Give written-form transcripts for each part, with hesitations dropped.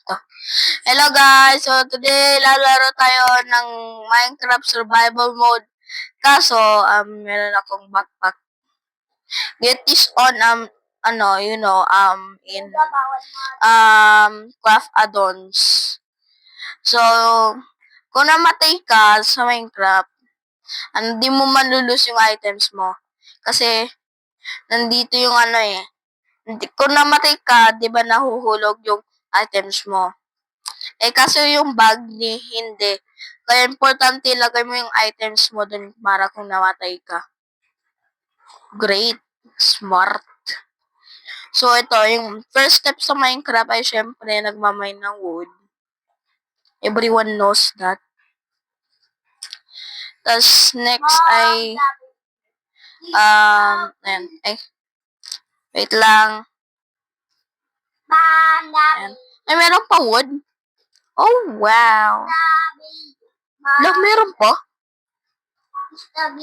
to. Hello guys! So today, lalaro tayo ng Minecraft Survival Mode. Kaso, meron akong backpack. Get this on, in, craft add-ons. So, kung namatay ka sa Minecraft, hindi mo malulus yung items mo. Kasi, nandito yung kung namatay ka, di ba nahuhulog yung items mo. Kaso yung bag hindi. Kaya importante ilagay mo yung items mo dun para kung namatay ka. Great. Smart. So, ito, yung first step sa Minecraft ay syempre nagmamine ng wood. Everyone knows that. Tapos, next ay, ayan, wait lang. Ayan. Ay, meron pa wood? Oh, wow. Meron pa?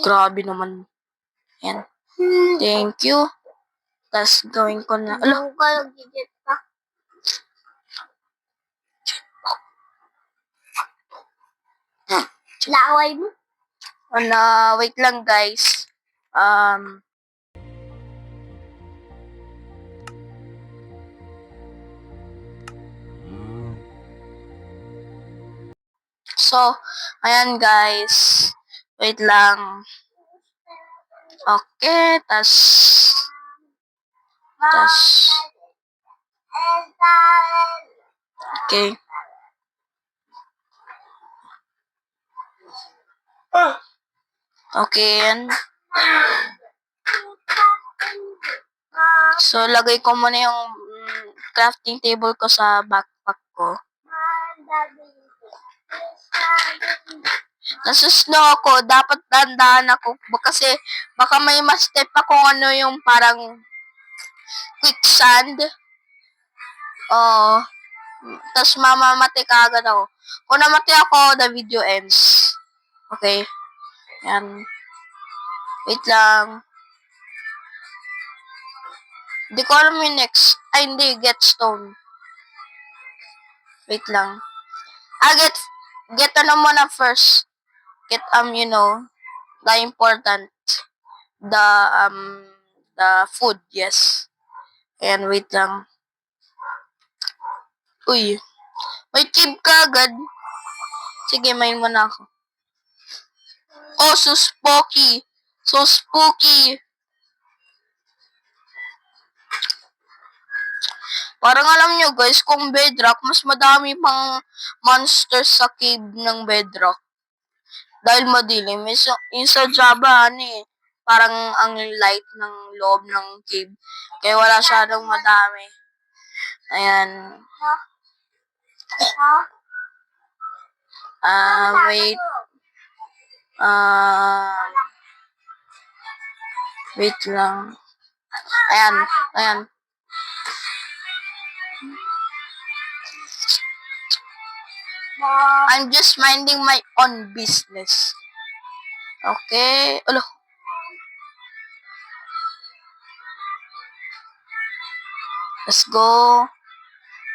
Grabe naman. Ayan. Thank you. Tapos, gawin ko na. Laway mo? Wait lang guys. So, ayan guys. Wait lang. Okay, tas okay. Okay, yan. So, lagay ko muna yung crafting table ko sa backpack ko. Nasuslow ako, dapat dandaan ako kasi baka may ma-step ako yung parang quicksand. Tapos mamamatay ka agad ako. Kung namatay ako, the video ends. Okay? Yan. Wait lang. Hindi ko alam yung next. Ay, hindi. Get stone. Wait lang. Get muna first. Get, the important. The food, yes. Ayan, wait lang. Uy. May cave ka agad. Sige, main muna ako. Oh, so spooky. So spooky. Parang alam nyo guys, kung bedrock, mas madami pang monsters sa cave ng bedrock. Dahil madilim. Yung sa Java, parang ang light ng loob ng cave. Kaya wala masyadong madami. Ayan. Wait. Wait lang. Ayan. I'm just minding my own business. Okay. Alo. Let's go.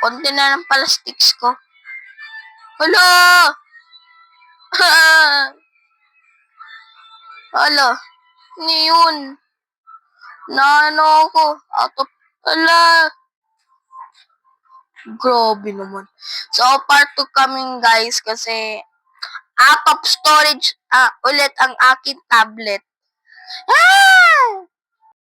Konti na ng plastics ko. Alo! Alo. Ano yun? Naano ako. Grabe naman. So, part 2 coming guys kasi out of storage ulit ang aking tablet.